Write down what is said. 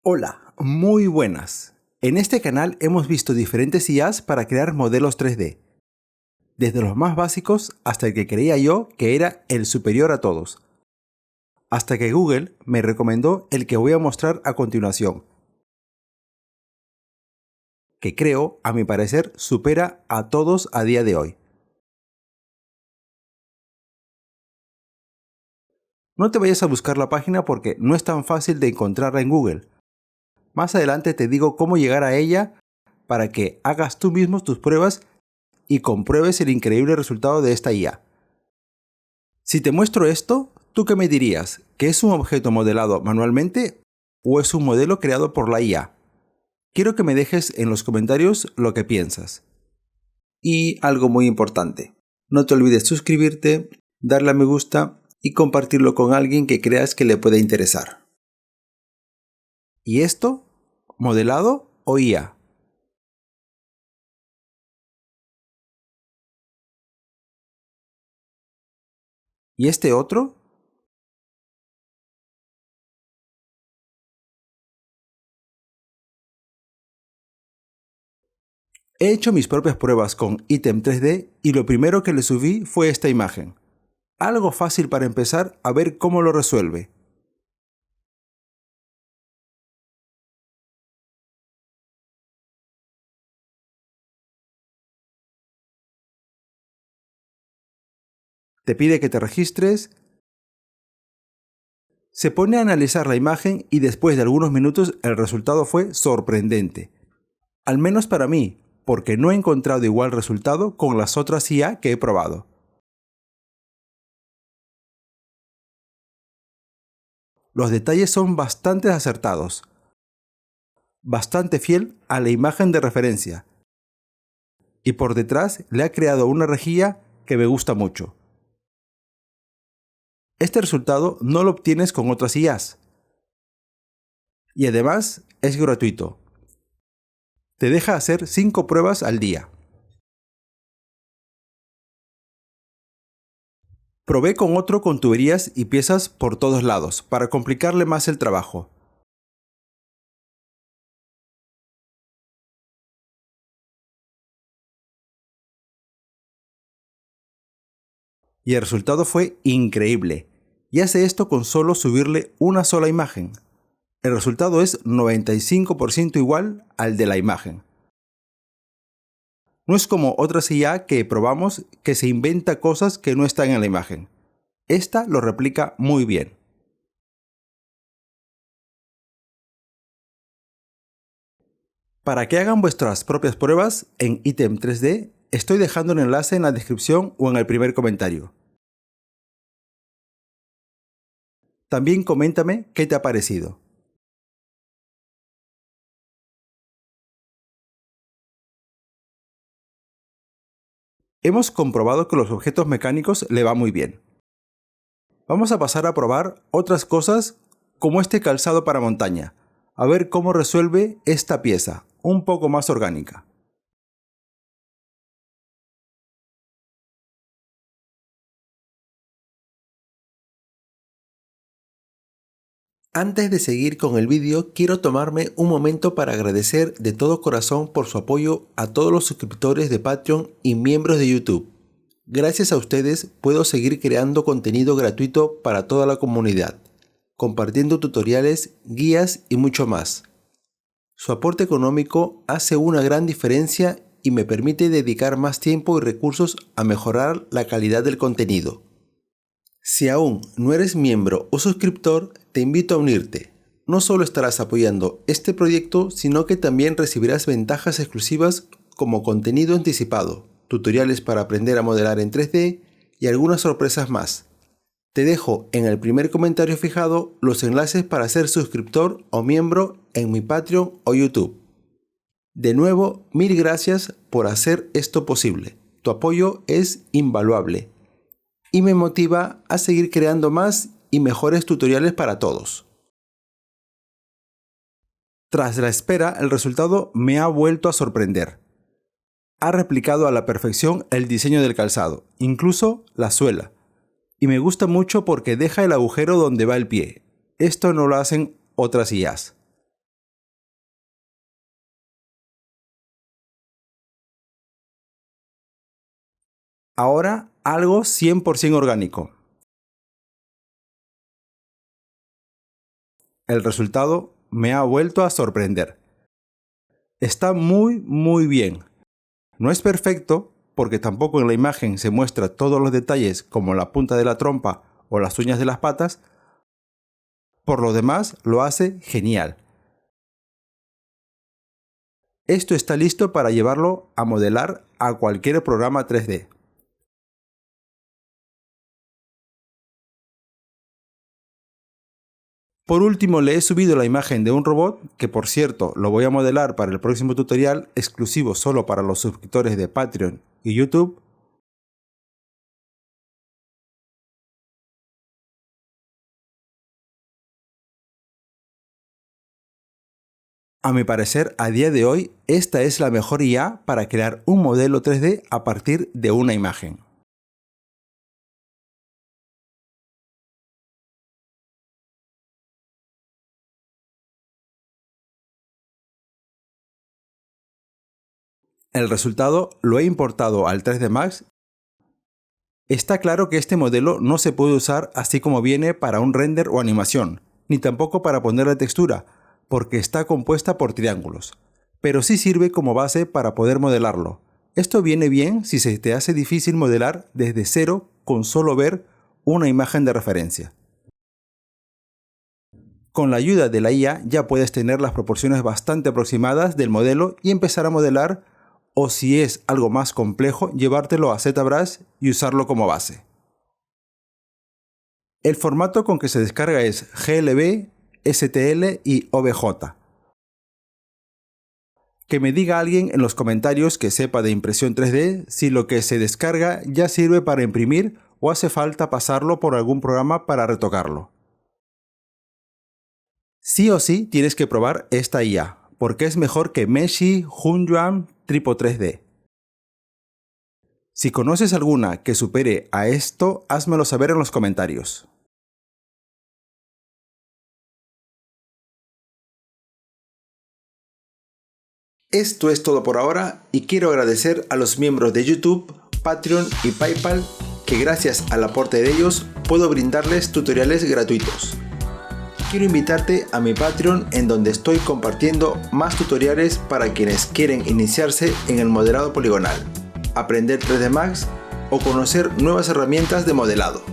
Hola, muy buenas. En este canal hemos visto diferentes IAs para crear modelos 3D, desde los más básicos hasta el que creía yo que era el superior a todos, hasta que Google me recomendó el que voy a mostrar a continuación, que creo, a mi parecer, supera a todos a día de hoy. No te vayas a buscar la página porque no es tan fácil de encontrarla en Google. Más adelante te digo cómo llegar a ella para que hagas tú mismo tus pruebas y compruebes el increíble resultado de esta IA. Si te muestro esto, ¿tú qué me dirías? ¿Que es un objeto modelado manualmente o es un modelo creado por la IA? Quiero que me dejes en los comentarios lo que piensas. Y algo muy importante, no te olvides suscribirte, darle a me gusta y compartirlo con alguien que creas que le pueda interesar. ¿Y esto? ¿Modelado o IA? ¿Y este otro? He hecho mis propias pruebas con Item 3D y lo primero que le subí fue esta imagen. Algo fácil para empezar a ver cómo lo resuelve. Te pide que te registres, se pone a analizar la imagen y después de algunos minutos el resultado fue sorprendente. Al menos para mí, porque no he encontrado igual resultado con las otras IA que he probado. Los detalles son bastante acertados, bastante fiel a la imagen de referencia, y por detrás le ha creado una rejilla que me gusta mucho. Este resultado no lo obtienes con otras IAs. Y además es gratuito. Te deja hacer 5 pruebas al día. Probé con otro con tuberías y piezas por todos lados, para complicarle más el trabajo. Y el resultado fue increíble. Y hace esto con solo subirle una sola imagen. El resultado es 95% igual al de la imagen. No es como otras IA que probamos que se inventa cosas que no están en la imagen. Esta lo replica muy bien. Para que hagan vuestras propias pruebas en Item 3D, estoy dejando un enlace en la descripción o en el primer comentario. También coméntame qué te ha parecido. Hemos comprobado que los objetos mecánicos le va muy bien. Vamos a pasar a probar otras cosas como este calzado para montaña, a ver cómo resuelve esta pieza, un poco más orgánica. Antes de seguir con el vídeo, quiero tomarme un momento para agradecer de todo corazón por su apoyo a todos los suscriptores de Patreon y miembros de YouTube. Gracias a ustedes puedo seguir creando contenido gratuito para toda la comunidad, compartiendo tutoriales, guías y mucho más. Su aporte económico hace una gran diferencia y me permite dedicar más tiempo y recursos a mejorar la calidad del contenido. Si aún no eres miembro o suscriptor, te invito a unirte. No solo estarás apoyando este proyecto, sino que también recibirás ventajas exclusivas como contenido anticipado, tutoriales para aprender a modelar en 3D y algunas sorpresas más. Te dejo en el primer comentario fijado los enlaces para ser suscriptor o miembro en mi Patreon o YouTube. De nuevo, mil gracias por hacer esto posible. Tu apoyo es invaluable y me motiva a seguir creando más y mejores tutoriales para todos. Tras la espera, el resultado me ha vuelto a sorprender. Ha replicado a la perfección el diseño del calzado, incluso la suela. Y me gusta mucho porque deja el agujero donde va el pie. Esto no lo hacen otras IAs. Ahora algo 100% orgánico. El resultado me ha vuelto a sorprender. Está muy bien. No es perfecto porque tampoco en la imagen se muestra todos los detalles como la punta de la trompa o las uñas de las patas. Por lo demás lo hace genial. Esto está listo para llevarlo a modelar a cualquier programa 3D. Por último, le he subido la imagen de un robot, que por cierto lo voy a modelar para el próximo tutorial exclusivo solo para los suscriptores de Patreon y YouTube. A mi parecer, a día de hoy, esta es la mejor IA para crear un modelo 3D a partir de una imagen. El resultado lo he importado al 3D Max. Está claro que este modelo no se puede usar así como viene para un render o animación, ni tampoco para ponerle textura, porque está compuesta por triángulos, pero sí sirve como base para poder modelarlo. Esto viene bien si se te hace difícil modelar desde cero con solo ver una imagen de referencia. Con la ayuda de la IA ya puedes tener las proporciones bastante aproximadas del modelo y empezar a modelar, o si es algo más complejo, llevártelo a ZBrush y usarlo como base. El formato con que se descarga es GLB, STL y OBJ. Que me diga alguien en los comentarios que sepa de impresión 3D si lo que se descarga ya sirve para imprimir o hace falta pasarlo por algún programa para retocarlo. Sí o sí tienes que probar esta IA, porque es mejor que Meshy, Hunyuan, Tripo 3D. Si conoces alguna que supere a esto, házmelo saber en los comentarios. Esto es todo por ahora y quiero agradecer a los miembros de YouTube, Patreon y PayPal que gracias al aporte de ellos puedo brindarles tutoriales gratuitos. Quiero invitarte a mi Patreon en donde estoy compartiendo más tutoriales para quienes quieren iniciarse en el modelado poligonal, aprender 3D Max o conocer nuevas herramientas de modelado.